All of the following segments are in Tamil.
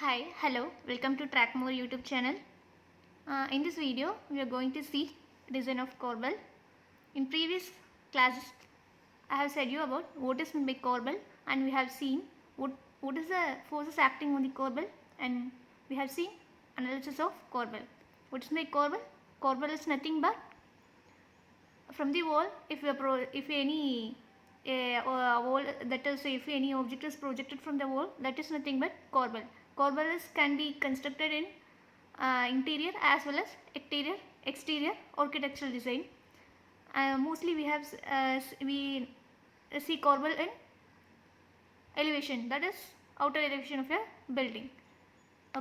Hi, hello, welcome to Trackmore YouTube channel. In this video, we are going to see design of corbel. In previous classes, I have said you about what is meant by corbel, and we have seen what is the forces acting on the corbel, and we have seen analysis of corbel. What is meant by corbel? Corbel is nothing but from the wall. If any wall, that is, if any object is projected from the wall, that is nothing but corbel. Corbel can be constructed in interior as well as exterior architectural design. Mostly we see corbel in elevation, that is outer elevation of a building.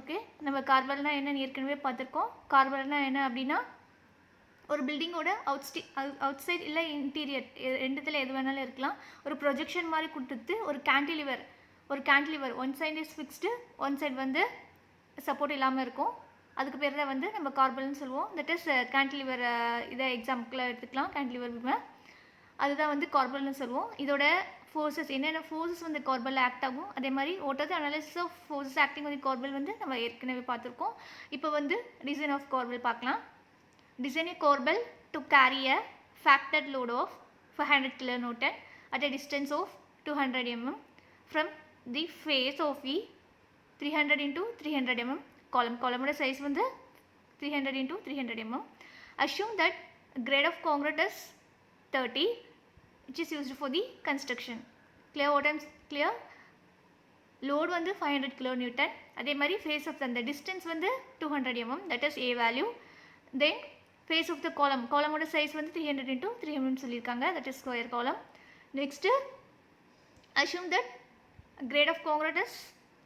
Okay, நம்ம கார்பல்னா என்னன்னு ஏற்கனவே பார்த்துருக்கோம். கார்பல்னா என்ன அப்படின்னா, ஒரு பில்டிங்கோட அவுட் சைட் இல்லை இன்டீரியர் ரெண்டுத்தில் எது வேணாலும் இருக்கலாம். ஒரு ப்ரொஜெக்ஷன் மாதிரி கொடுத்துட்டு ஒரு cantilever one side is fixed, one side வந்து சப்போர்ட் இல்லாமல் இருக்கும். அதுக்கு பேர் தான் வந்து நம்ம கார்பல்னு சொல்லுவோம். That is cantilever. இதை எக்ஸாம்பிளாக எடுத்துக்கலாம். கேன்டிலிவர் அதுதான் வந்து கார்பல்னு சொல்லுவோம். இதோட ஃபோர்ஸஸ் என்னென்ன ஃபோர்ஸஸ் வந்து கார்பலில் ஆக்ட் ஆகும், அதே மாதிரி what are the analysis of forces acting on the corbel வந்து நம்ம ஏற்கனவே பார்த்துருக்கோம். இப்போ வந்து டிசைன் ஆஃப் கார்பல் பார்க்கலாம். Design a corbel to carry a factored load of 500 kN at a distance of 200 mm from the face of the 300 into 300 mm column. Column size வந்து 300 into 300 mm. Assume that grade of concrete is 30, which is used for the construction. Clear? What I'm clear? Load வந்து 500 kN. அதே மாதிரி face of the distance வந்து 200 mm, that is A value. Then face of the column oda size வந்து 300 into 300 சொல்லியிருக்காங்க, that is square column. Next, assume that grade of concrete is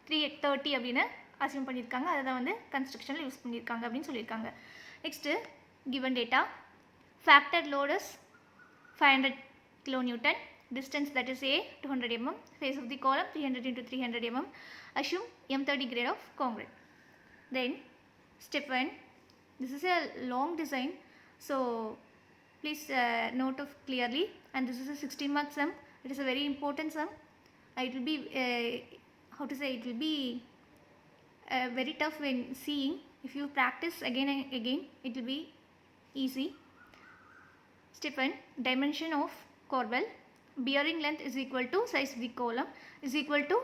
330 அப்படின்னு assume பண்ணியிருக்காங்க. அதை தான் வந்து constructionல யூஸ் பண்ணியிருக்காங்க அப்படின்னு சொல்லியிருக்காங்க. Next, given data, factored load is 500 kN, distance that is A 200 mm, face of the column 300 into 300 mm, assume M30 grade of concrete. Then step 1, this is a long design, so please note of clearly, and this is a 60 mark sum. It is a very important sum. It will be it will be very tough when seeing. If you practice again and again, it will be easy. Step 1, dimension of corbel. Bearing length is equal to size of the column is equal to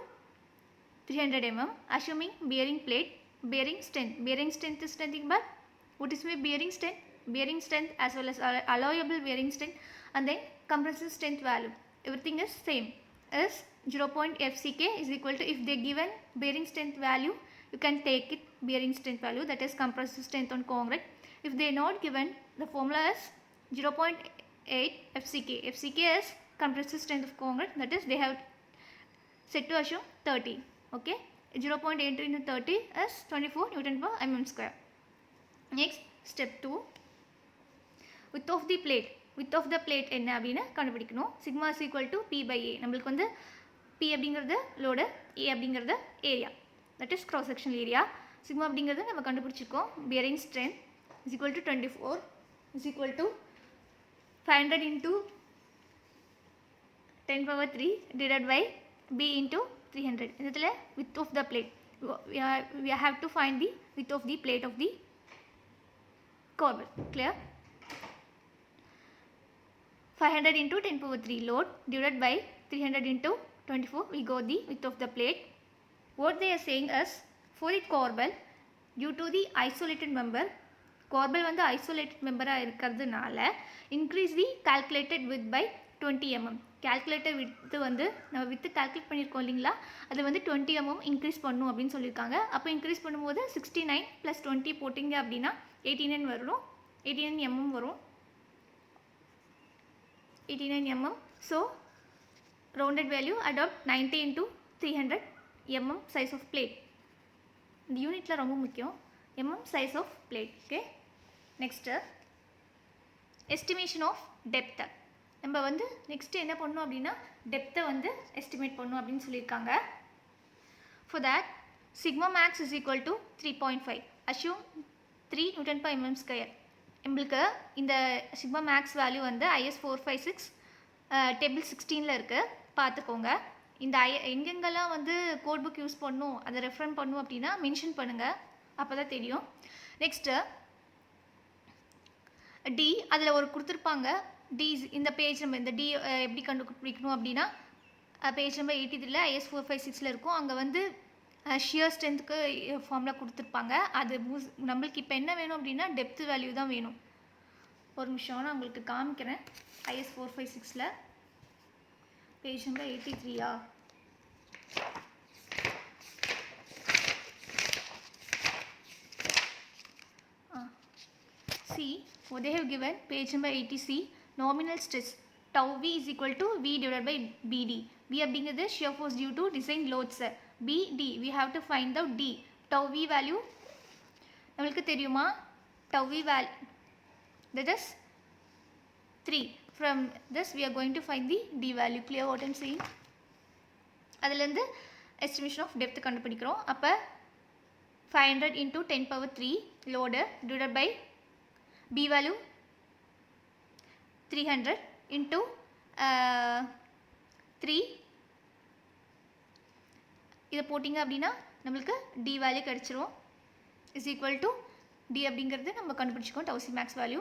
300 mm, assuming bearing plate. Bearing strength is nothing but, what is my bearing strength? Bearing strength as well as allowable bearing strength, and then compressive strength value. Everything is same. Is 0.fck is equal to, if they given bearing strength value, you can take it bearing strength value, that is compressive strength on concrete. If they not given, the formula is 0.8 fck. Fck is compressive strength of concrete, that is they have set to assume 30. Okay, 0.8 into 30 is 24 Newton per mm square. Next, step 2, width of the plate என்ன அப்படின்னு கண்டுபிடிக்கணும். Sigma is equal to P by A. நம்மளுக்கு வந்து P அப்படிங்கிறது லோடு, A அப்படிங்கிறது area, that is cross sectional area. Sigma அப்படிங்கிறது நம்ம கண்டுபிடிச்சிருக்கோம். bearing strength is equal to 24 is equal to 500 into 10 power 3 divided by B into 300. இதில் width of the plate, we have to find the width of the plate of the corbel. Clear? 500 into 10 power 3 load divided by 300 into 24, we got the width of the plate. What they are saying is, for the corbel, due to the isolated member, corbel வந்து isolated member இருக்கிறதுனால increase the calculated width by 20 mm. calculated width வந்து நம்ம width calculate பண்ணியிருக்கோம் இல்லைங்களா, அது வந்து 20 mm increase பண்ணும் அப்படின்னு சொல்லியிருக்காங்க. அப்போ increase பண்ணும்போது 69 plus 20 போட்டிங்க அப்படின்னா 89 வரும், 89 mm வரும், 89 mm. So rounded value adopt 90 into 300 mm size of plate. இந்த யூனிட்டில் ரொம்ப முக்கியம் mm size of plate. Okay, next, estimation of depth. நம்ம வந்து நெக்ஸ்ட் என்ன பண்ணணும் அப்படின்னா டெப்த்தை வந்து எஸ்டிமேட் பண்ணணும் அப்படின்னு சொல்லியிருக்காங்க. For that sigma maths is equal to 3.5, assume 3 Newton per mm square. நம்மளுக்கு இந்த சிக்மா மேக்ஸ் வேல்யூ வந்து IS 456 டேபிள் 16 இருக்குது, பார்த்துக்கோங்க. இந்த எங்கெங்கெல்லாம் வந்து கோட் புக் யூஸ் பண்ணணும் அதை ரெஃபரன் பண்ணணும் அப்படின்னா மென்ஷன் பண்ணுங்கள், அப்போ தான் தெரியும். நெக்ஸ்ட்டு டி, அதில் ஒரு கொடுத்துருப்பாங்க டி, இந்த பேஜ் நம்ம இந்த டி எப்படி கண்டுபிடிக்கணும் அப்படின்னா பேஜ் நம்பர் 83 IS 456 இருக்கும். அங்கே வந்து ஷியர் ஸ்ட்ரென்த்துக்கு ஃபார்முலா கொடுத்துருப்பாங்க. அது நம்மளுக்கு இப்போ என்ன வேணும் அப்படின்னா டெப்த் வேல்யூ தான் வேணும். ஒரு நிமிஷம் நான் உங்களுக்கு காமிக்கிறேன். IS 456 page number 83 C, what they have given page number 80C, nominal stress tau V is equal to V divided by BD. V அப்படிங்கிறது shear force due to design loads. BD we have to find out D. Tau V value நம்மளுக்கு தெரியுமா? Tau V value that is 3. From this we are going to find the D value. Clear what I am saying? அதிலிருந்து estimation of depth கண்டுபிடிக்கிறோம். அப்போ 500 into 10 power 3 load divided by B value 300 into 3. இதை போட்டிங்க அப்படின்னா நம்மளுக்கு D வேல்யூ கிடச்சிரும். இஸ் ஈக்குவல் டு D அப்படிங்கிறது நம்ம கண்டுபிடிச்சிக்கோம் tau C max value.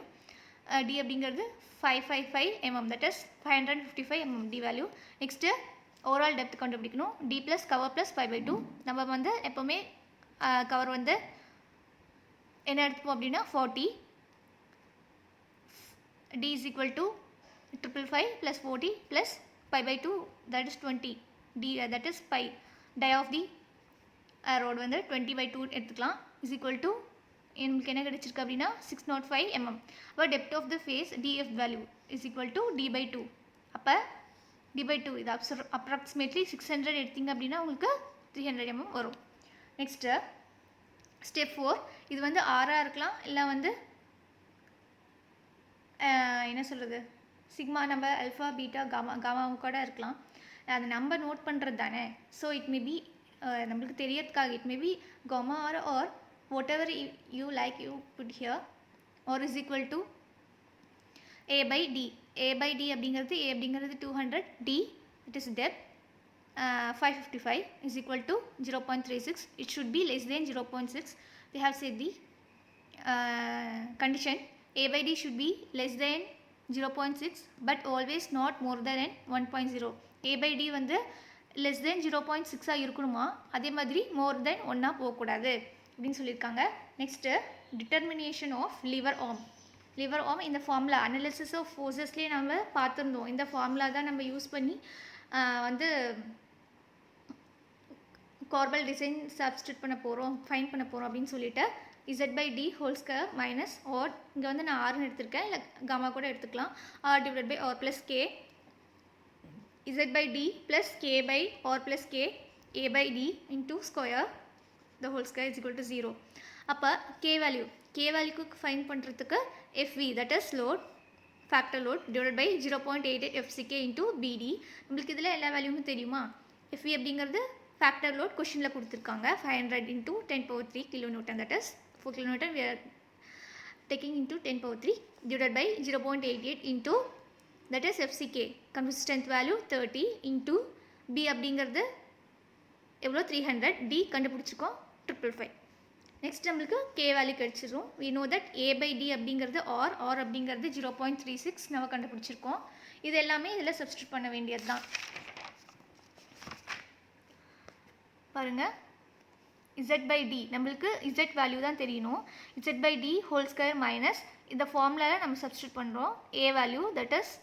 D அப்படிங்கிறது 555 mm, that is 555 mm D value. Next overall depth கண்டுபிடிக்கணும். D plus cover plus 5/2. நம்ம வந்து எப்போவுமே கவர் வந்து என்ன எடுத்துப்போம் அப்படின்னா 40. D is equal to 555 plus 40 plus pi/2, that is 20. D that is pi. Dia of the road வந்து 20/2 எடுத்துக்கலாம். is equal to நமக்கு என்ன கிடைச்சிருக்கு அப்படின்னா 605 mm. அப்போ depth of the face DF value is equal to D/2. அப்போ D/2 இது approximately 600 எடுத்தீங்க அப்படின்னா உங்களுக்கு 300 mm வரும். நெக்ஸ்ட்டு ஸ்டெப் 4, இது வந்து ஆராக இருக்கலாம், இல்லை வந்து என்ன சொல்கிறது சிக்மா நம்பர் அல்ஃபா பீட்டா காமாவும் கூட இருக்கலாம். அது நம்பர் நோட் பண்ணுறது தானே. ஸோ இட் மே பி நம்மளுக்கு தெரியறதுக்காக it may be gamma R what ever you like you put here R is equal to A/D. A/D அப்படிங்கிறது A அப்படிங்கிறது 200, D it is depth 555 is equal to 0.36. It should be less than 0.6. We have said the condition A/D should be less than 0.6 but always not more than 1.0. A/D வந்து less than 0.6 இருக்கணுமா, அதே மாதிரி more than 1 போகக்கூடாது அப்படின்னு சொல்லியிருக்காங்க. Next determination of lever arm. Lever arm இந்த ஃபார்முலா அனாலிசிஸ் ஆஃப் ஃபோர்ஸஸ்லேயே நம்ம பார்த்துருந்தோம். இந்த ஃபார்முலா தான் நம்ம யூஸ் பண்ணி வந்து கார்பல் டிசைன் சப்ஸ்டியூட் பண்ண போகிறோம், ஃபைண்ட் பண்ண போகிறோம் அப்படின்னு சொல்லிட்டு Z/D whole square minus or இங்கே வந்து நான் ஆர்னு எடுத்திருக்கேன், இல்லை காமா கூட எடுத்துக்கலாம். R divided by R plus K Z/D plus K by R plus K A/D into square the whole square is equal to 0. அப்போ K வேல்யூக்கு ஃபைண்ட் பண்ணுறதுக்கு FV that is load factor load divided by 0.88 FCK into BD. நம்மளுக்கு இதில் எல்லா வேல்யூமும் தெரியுமா? FV அப்படிங்கிறது ஃபேக்டர் லோட் கொஷினில் கொடுத்துருக்காங்க 500 into 10 power 3 kilonewton, that is 4 kilonewton we are taking into 10 power 3 divided by 0.88 into that is FCK compressive strength value 30 into B அப்படிங்கிறது எவ்வளோ 300, D கண்டுபிடிச்சிக்கோம் 555. நெக்ஸ்ட் நம்மளுக்கு K வேல்யூ கிடச்சிரும். we know that A/D அப்படிங்கிறது R அப்படிங்கிறது 0.36 நம்ம கண்டுபிடிச்சிருக்கோம். இது எல்லாமே இதில் சப்ஸ்டியூட் பண்ண வேண்டியது தான். பாருங்கள் Z/D நம்மளுக்கு Z வேல்யூ தான் தெரியணும். Z/D ஹோல் ஸ்கொயர் மைனஸ் இந்த ஃபார்முலாவில் நம்ம சப்ஸ்டியூட் பண்ணுறோம். A value that is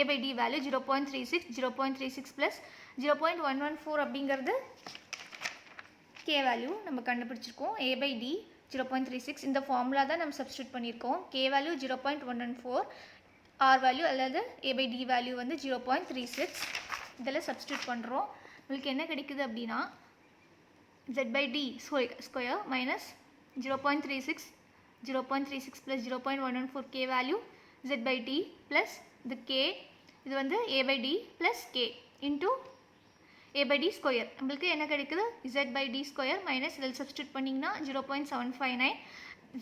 A/D value 0.36 plus 0.114 அப்படிங்கிறது K வேல்யூ நம்ம கண்டுபிடிச்சிருக்கோம். A/D 0.36 இந்த ஃபார்முலா தான் நம்ம சப்ஸ்டியூட் பண்ணியிருக்கோம். K வேல்யூ 0.114, R வேல்யூ அல்லது A/D வேல்யூ வந்து 0.36. இதெல்லாம் சப்ஸ்டியூட் பண்ணுறோம். உங்களுக்கு என்ன கிடைக்குது அப்படின்னா Z/D square minus 0.36 plus 0.114 K value Z/D plus the K இது வந்து A/D plus K into A/D square. நம்மளுக்கு என்ன கிடைக்குது Z/D ஸ்கொயர் மைனஸ் இதில் சப்ஸ்டியூட் பண்ணிங்கன்னா 0.759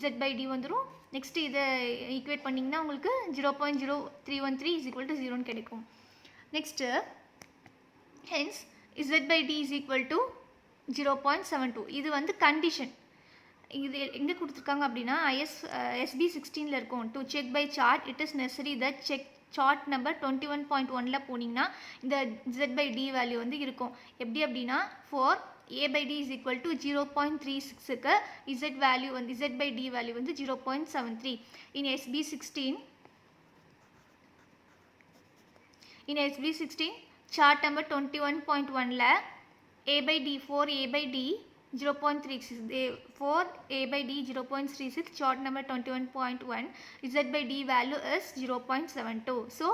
Z/D வந்துடும். நெக்ஸ்ட்டு இதை ஈக்குவேட் பண்ணிங்கன்னா உங்களுக்கு 0.0313 is equal to 0 கிடைக்கும். Next hence z by d is equal to 0.72. இது வந்து condition. இது எங்கே கொடுத்துருக்காங்க அப்படின்னா SB 16ல் இருக்கும். To check by chart it is necessary that check chart number 21.1ல் போனீங்கன்னா இந்த z by d வேல்யூ வந்து இருக்கும். எப்படி அப்படின்னா for a by d is equal to 0.36க்கு z value வந்து z by d வேல்யூ வந்து 0.73. in SB 16 chart number 21.1ல a by d for a by d 0.36 for a by d 0.36 chart number 21.1 z by d value is 0.72. so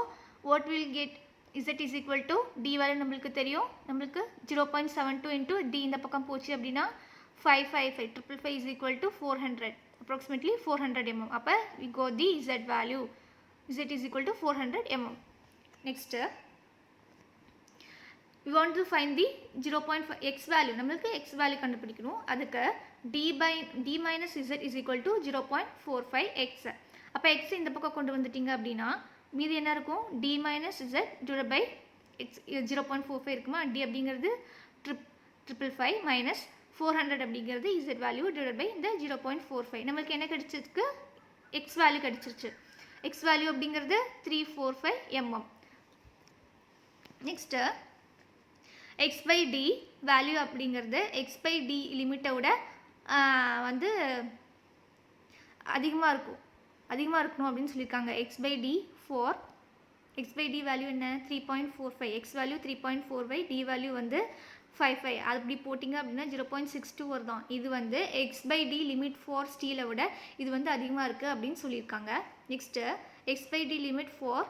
what will get z is equal to d value நம்மளுக்கு தெரியும் நம்மளுக்கு 0.72 into d இந்த பக்கம் போச்சு அப்படின்னா 555 555 is equal to 400 approximately 400 mm. அப்போ we got the z value z is equal to 400 mm. next we want to find the 0.5 x value நம்மளுக்கு x value கண்டுபிடிக்கணும் அதுக்கு d minus z is equal to 0.45 x அப்போ x இந்த பக்கம் கொண்டு வந்துட்டீங்க அப்படின்னா மீதி என்ன இருக்கும் d minus z divided by x 0.45 இருக்குமா d அப்படிங்கிறது 555 minus 400 அப்படிங்கிறது z value divided by இந்த 0.45 நம்மளுக்கு என்ன கிடைச்சிருக்கு x value கிடைச்சிருச்சு x value அப்படிங்கிறது 345 mm. next x by d value அப்படிங்கிறது x by d லிமிட்டை விட வந்து அதிகமாக இருக்கணும் அப்படின்னு சொல்லியிருக்காங்க x by d for x by d value என்ன 3.45 x வேல்யூ 3.45 d வேல்யூ வந்து 55 அது அப்படி போட்டிங்க அப்படின்னா 0.62 வருதான் இது வந்து x by d limit for ஸ்டீலை விட இது வந்து அதிகமாக இருக்குது அப்படின்னு சொல்லியிருக்காங்க next x by d limit for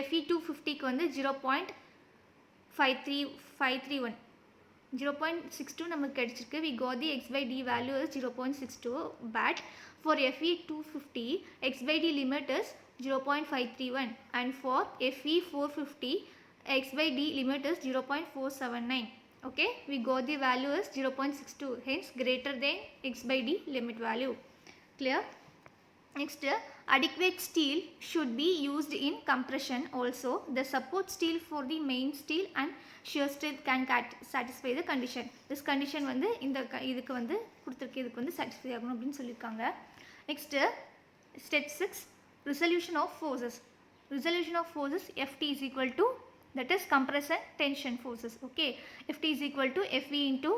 FE 250க்கு வந்து 0.531 0.62 நமக்கு கிடைச்சிருக்கு we got the x by d value is 0.62 but for FE 250 x by d limit is 0.531 and for FE 450 x by d limit is 0.479 okay we got the value is 0.62 hence greater than x by d limit value clear. Next adequate steel should be used in compression also the support steel for the main steel and shear strength can satisfy the condition this condition வந்து இந்த இதுக்கு வந்து கொடுத்திருக்கு இதுக்கு வந்து satisfy ஆகணும் அப்படினு சொல்லிருக்காங்க. next step 6 resolution of forces FT is equal to that is compression tension forces okay FT is equal to FV into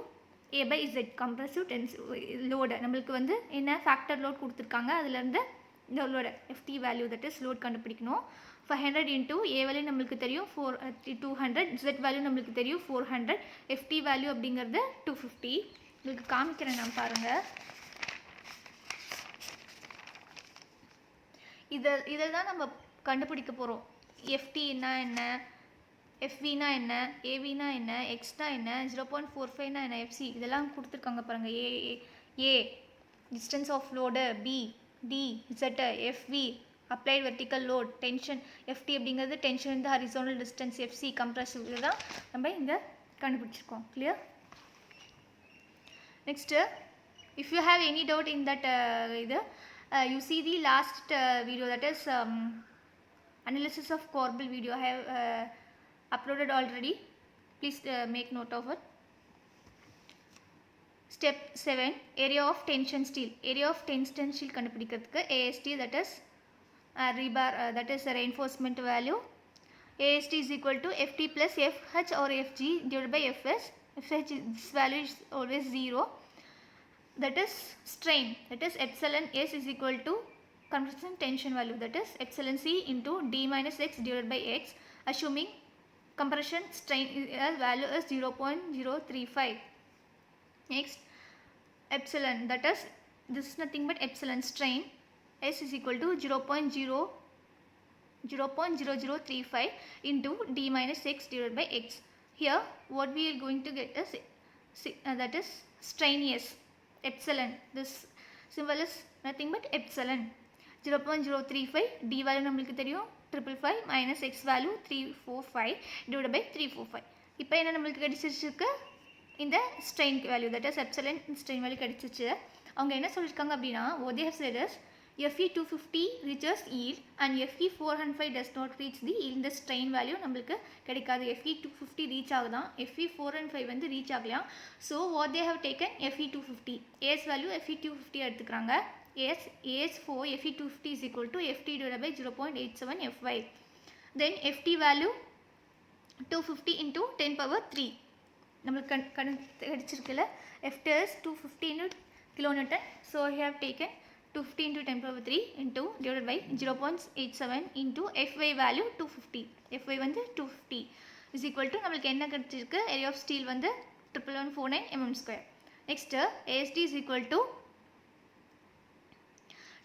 A by Z compressive load நம்மளுக்கு வந்து என்ன factor load கொடுத்துருக்காங்க அதிலிருந்து இந்த load FT value that is load கண்டுபிடிக்கணும் 500 into A value நம்மளுக்கு தெரியும் 200 Z value நம்மளுக்கு தெரியும் 400 FT value அப்படிங்கிறது 250 உங்களுக்கு காமிக்கிறேன் நான் பாருங்க இதை தான் நம்ம கண்டுபிடிக்க போகிறோம் FT என்ன FV னா என்ன AV னா என்ன X னா என்ன 0.45 னா என்ன FC இதெல்லாம் கொடுத்துருக்காங்க பாருங்க A distance of load B D Z FV applied vertical load tension FT அப்படிங்கிறது tension in the horizontal distance FC compressive இதெல்லாம் நம்ம இங்கே கண்டுபிடிச்சிருக்கோம் clear. next if you have any doubt in that you see the last video that is analysis of corbel video I have uploaded already please make note of it. step 7 area of tension steel steel கண்டுபிடிக்கிறதுக்கு AST that is rebar that is reinforcement value AST is equal to FT plus FH or FG divided by FS FH this value is always 0 that is strain that is epsilon S is equal to compression tension value that is epsilon C into D minus X divided by X assuming compression strain value is 0.035. next epsilon that is this is nothing but epsilon strain S is equal to 0.0035 into D minus X divided by X. Here what we are going to get is that is strain S epsilon this symbol is nothing but epsilon 0.035 D value நம்மளுக்கு தெரியும் 555 minus X value 345 divided by 345 இப்போ என்ன நம்மளுக்கு கிடைச்சிருக்கு இந்த strain value that is epsilon strain value கிடைச்சிச்சு அவங்க என்ன சொல்லிருக்காங்க அப்படின்னா what they have said is Fe250 reaches yield and Fe405 does not reach the yield. இந்த strain value நம்மளுக்கு கிடைக்காது. Fe250 reach ஆகுதான், Fe405 வந்து reach ஆகலையா. So what they have taken Fe250, AS value Fe250 எடுத்துக்கிறாங்க. AS4 Fe250 is equal to FT divided by 0.87 Fy. Then FT value 250 into 10 power 3. நம்மளுக்கு கிடைச்சிருக்குல்ல, FT is 250 into kilonewton. So I have taken 250 into 10 power 3 into divided by 0.87 into Fy value 250. Fy வந்து 250 is equal to நம்மளுக்கு என்ன கிடைச்சிருக்கு, area of steel வந்து 1149 mm². Next ASD is equal to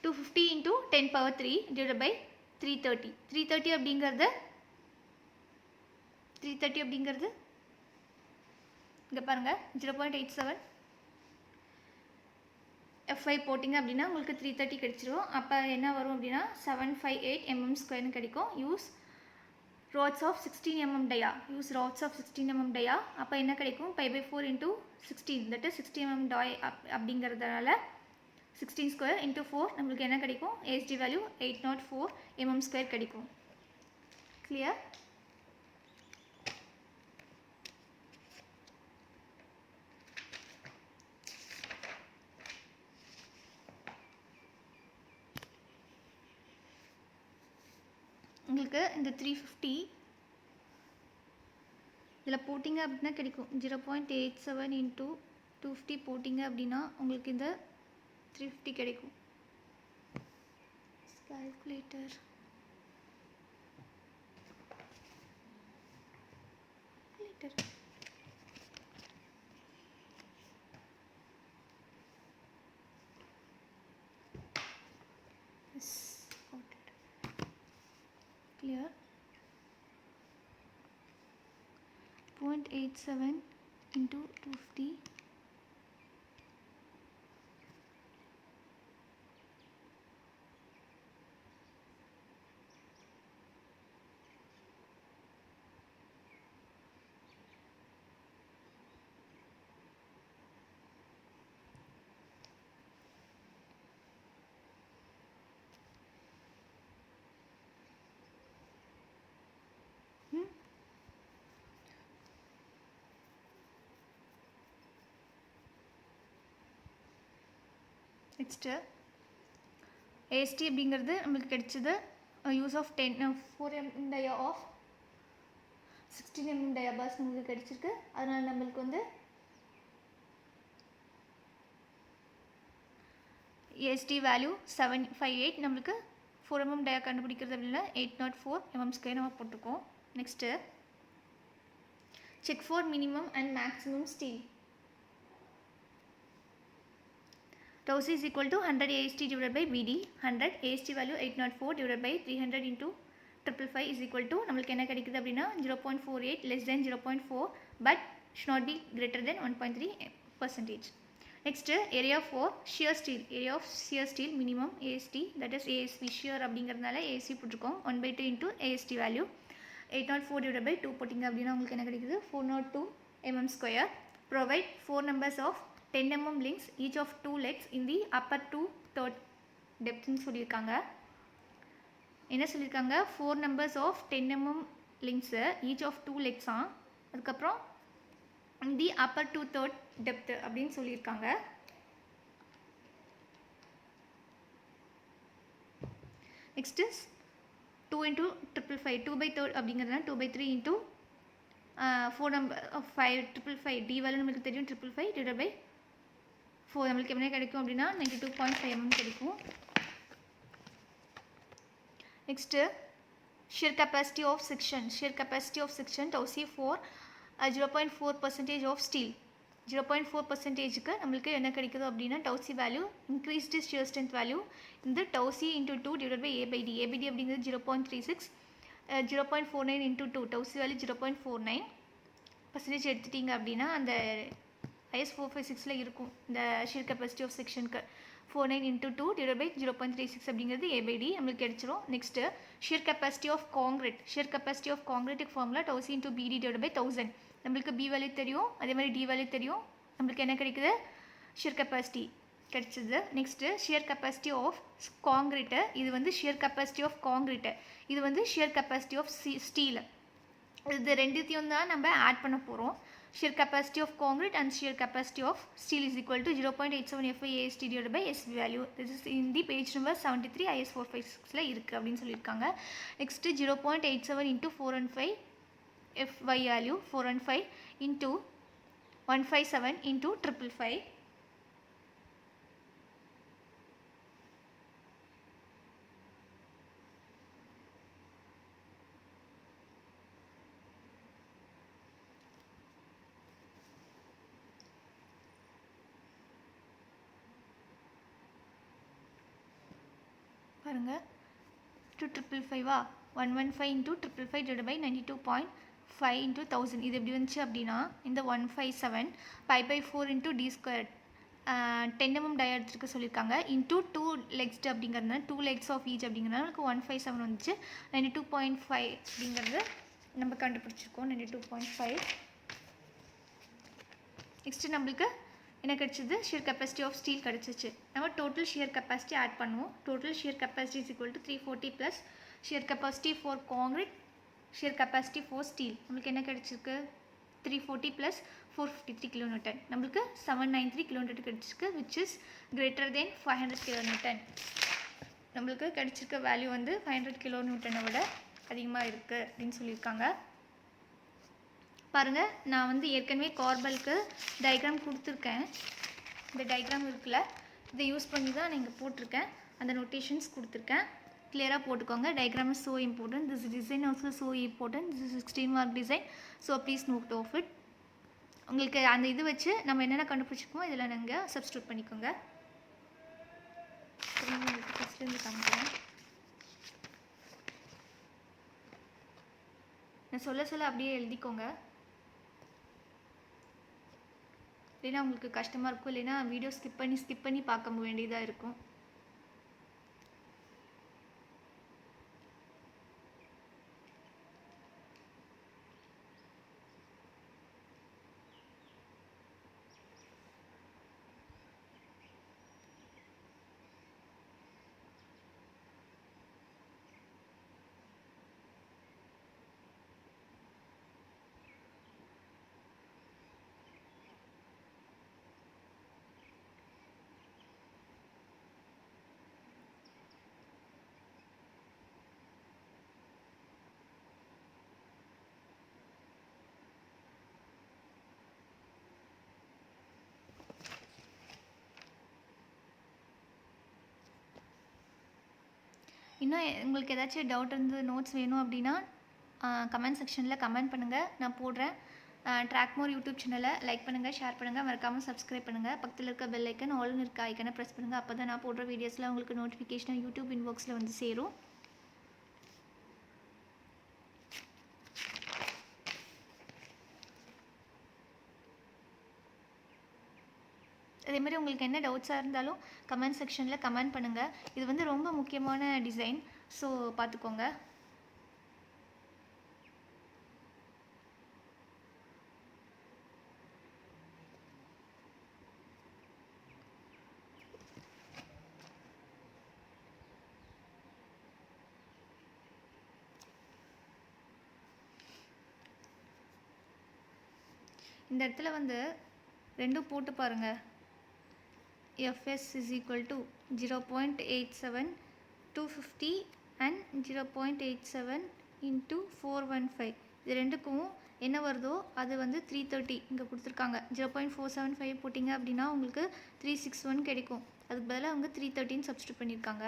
250 into 10 power 3 divided by 330. 330 அப்படிங்கிறது இங்கே பாருங்கள் 0.87 Fy போட்டிங்க அப்படின்னா உங்களுக்கு 330 கிடைச்சிரும். அப்போ என்ன வரும் அப்படின்னா 758 mm² கிடைக்கும். Use rods of 16 mm dia. அப்போ என்ன கிடைக்கும், π/4 into 16, that is 60 mm die அப்படிங்கிறதுனால 16² into 4 நம்மளுக்கு என்ன கிடைக்கும், ASD value 804 mm² கிடைக்கும். Clear? உங்களுக்கு இந்த 350 இதில் போட்டிங்க அப்படின்னா கிடைக்கும் 0.87 into 250 போட்டிங்க அப்படின்னா உங்களுக்கு இந்த 350 கிடைக்கும். Calculator clear. 0.87 into 250 next AST அப்படிங்கிறது நம்மளுக்கு கிடைச்சது use of 4 mm dia of 16 mm dia bars நம்மளுக்கு கிடைச்சிருக்கு. அதனால் நம்மளுக்கு வந்து AST வேல்யூ 758, நம்மளுக்கு 4 mm dia கண்டுபிடிக்கிறது அப்படின்னா 804 mm² நம்ம போட்டுக்கோம். Next check for minimum and maximum steel. Tau C is equal to 100 AST divided by BD. 100 AST value 804 divided by 300 into 555 is equal to நம்மளுக்கு என்ன கிடைக்குது அப்படின்னா 0.48 less than 0.4 but should not be greater than 1.3%. Next area for shear steel. Area of shear steel minimum AST, that is ASV shear அப்படிங்கிறதுனால ASC போட்டிருக்கோம். 1/2 into AST value 804 divided by 2 போட்டிங்க அப்படின்னா உங்களுக்கு என்ன கிடைக்குது 402 mm². Provide 4 numbers of 10 mm links each of 2 legs in the upper 2/3 depth ன்னு சொல்லியிருக்காங்க. என்ன சொல்லியிருக்காங்க, 4 numbers of 10 mm links each of 2 legs அதுக்கப்புறம் the upper 2/3 depth அப்படின்னு சொல்லியிருக்காங்க. next is 2 into 555 2/3 அப்படிங்கிறதுனா 2/3 into 4 number of 555 d value நமக்கு தெரியும் 555 divided by 4 நம்மளுக்கு என்ன கிடைக்கும் அப்படின்னா 92.5 mm கிடைக்கும். next shear capacity of section. shear capacity of section tau c for 0.4% of steel. 0.4%க்கு நம்மளுக்கு என்ன கிடைக்குது அப்படின்னா tau c value increased shear strength value இந்த tau c into 2 divided by a/d. a/d அப்படிங்கிறது 0.36, 0.49 into 2 tau c value 0.49% எடுத்துட்டீங்க அப்படின்னா அந்த IS 456ல இருக்கும் இந்த shear capacity of sectionக்கு 49 into 2 divided by 0.36 அப்படிங்கிறது a/d நம்மளுக்கு கிடைச்சிரும். next shear capacity of concrete. shear capacity of concrete formula tau c into bd divided by 1000. நம்மளுக்கு b வேல்யூ தெரியும், அதே மாதிரி d வேல்யூ தெரியும். நம்மளுக்கு என்ன கிடைக்குது shear capacity கிடைச்சது. Next shear capacity of concrete, இது வந்து ஷியர் கெப்பாசிட்டி ஆஃப் காங்கிரீட்டு, இது வந்து ஷியர் கெப்பாசிட்டி ஆஃப் ஸ்டீலு. இது ரெண்டுத்தையும் தான் நம்ம ஆட் பண்ண போகிறோம். shear capacity of concrete and shear capacity of steel is equal to 0.87 FI AST divided by SB value. This is in the page number 73 IS 456ல இருக்குது அப்படின்னு சொல்லியிருக்காங்க. Next 0.87 into 415 FY value 415 into 157 into 555. பாருங்க 2,555 115 into 555 divided by 92.5 into 1000. இது எப்படி வந்துச்சு அப்படின்னா இந்த 157 pi by 4 into d squared 10 mm tie எடுத்துருக்க சொல்லியிருக்காங்க into 2 legs அப்படிங்கிறதுனால 2 legs of each அப்படிங்கிறதுனால நமக்கு 157 வந்துச்சு. 92.5 அப்படிங்கிறது நம்ம கண்டுபிடிச்சிருக்கோம். 92.5. நெக்ஸ்ட்டு நம்மளுக்கு என்ன கிடச்சிது? ஷியர் கெப்பாசிட்டி ஆஃப் ஸ்டீல் கிடச்சிச்சு. நம்ம டோட்டல் ஷியர் கெப்பாசிட்டி ஆட் பண்ணுவோம். Total shear capacity is equal to 340 plus shear capacity for concrete, shear capacity for steel. நம்மளுக்கு என்ன கிடச்சிருக்கு? 340 ப்ளஸ் 453 kN. நம்மளுக்கு 793 kN கிடச்சிருக்கு, which is greater than 500 kN. நம்மளுக்கு கிடச்சிருக்க வேல்யூ வந்து 500 kN விட அதிகமாக இருக்குது அப்படின்னு சொல்லியிருக்காங்க. பாருங்கள், நான் வந்து ஏற்கனவே கார்பலுக்கு டயக்ராம் கொடுத்துருக்கேன். இந்த டயக்ராம் இருக்குல்ல, இதை யூஸ் பண்ணி தான் நான் இங்கே போட்டிருக்கேன். அந்த நோட்டேஷன்ஸ் கொடுத்துருக்கேன், கிளியராக போட்டுக்கோங்க. Diagram is so important. This design also so important. This is 16 mark design. So please note of it. உங்களுக்கு அந்த இது வச்சு நம்ம என்னென்ன கண்டுபிடிச்சிக்கோமோ இதில் நாங்கள் சப்ஸ்டியூட் பண்ணிக்கோங்க. உங்களுக்கு ஃபஸ்ட்லேருந்து காமிக்கிறேன். நான் சொல்ல அப்படியே எழுதிக்கோங்க, இல்லைன்னா உங்களுக்கு கஷ்டமாக இருக்கும். இல்லைன்னா வீடியோ ஸ்கிப் பண்ணி பார்க்க வேண்டியதாக இருக்கும். இன்னும் உங்களுக்கு ஏதாச்சும் டவுட் இருந்து நோட்ஸ் வேணும் அப்படின்னா கமெண்ட் செக்ஷனில் கமெண்ட் பண்ணுங்கள், நான் போடுறேன். ட்ராக்மோர் யூடியூப் சேனலை லைக் பண்ணுங்கள், ஷேர் பண்ணுங்கள், மறக்காமல் சப்ஸ்கிரைப் பண்ணுங்கள். பக்கத்தில் இருக்க பெல் ஐக்கன் ஆல்னு இருக்க ஐக்கனை ப்ரெஸ் பண்ணுங்கள். அப்போ தான் நான் போடுற வீடியோஸில் உங்களுக்கு நோட்டிஃபிகேஷன் யூடியூப் இன்பாக்ஸில் வந்து சேரும். அதேமாதிரி உங்களுக்கு என்ன டவுட்ஸாக இருந்தாலும் கமெண்ட் செக்ஷனில் கமெண்ட் பண்ணுங்கள். இது வந்து ரொம்ப முக்கியமான டிசைன், ஸோ பார்த்துக்கோங்க. இந்த இடத்துல வந்து ரெண்டும் போட்டு பாருங்கள். Fs is equal to 0.87 250 and 0.87 into 415. இது ரெண்டுக்கும் என்ன வருதோ அது வந்து 330 இங்கே கொடுத்துருக்காங்க. 0.475 போட்டிங்க அப்படின்னா உங்களுக்கு 361 கிடைக்கும். அதுக்கு பதிலாக அவங்க 313 சப்ஸ்டியூட் பண்ணியிருக்காங்க.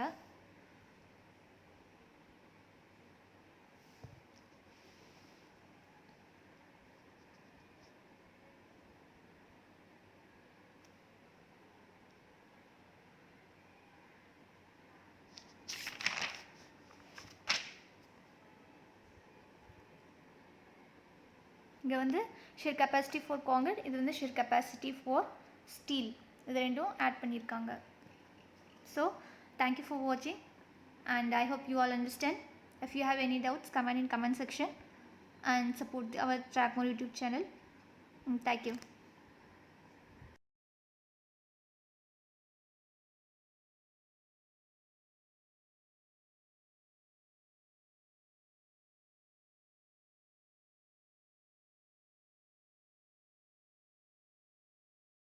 இங்கே வந்து ஷியர் கெப்பாசிட்டி ஃபார் காங்கிரீட், இது வந்து ஷியர் கெப்பாசிட்டி ஃபார் ஸ்டீல், இது ரெண்டும் ஆட் பண்ணியிருக்காங்க. ஸோ தேங்க்யூ ஃபார் வாட்சிங் and I hope you all understand. If you have any doubts comment in comment section and support our Trackmore YouTube channel. Thank you.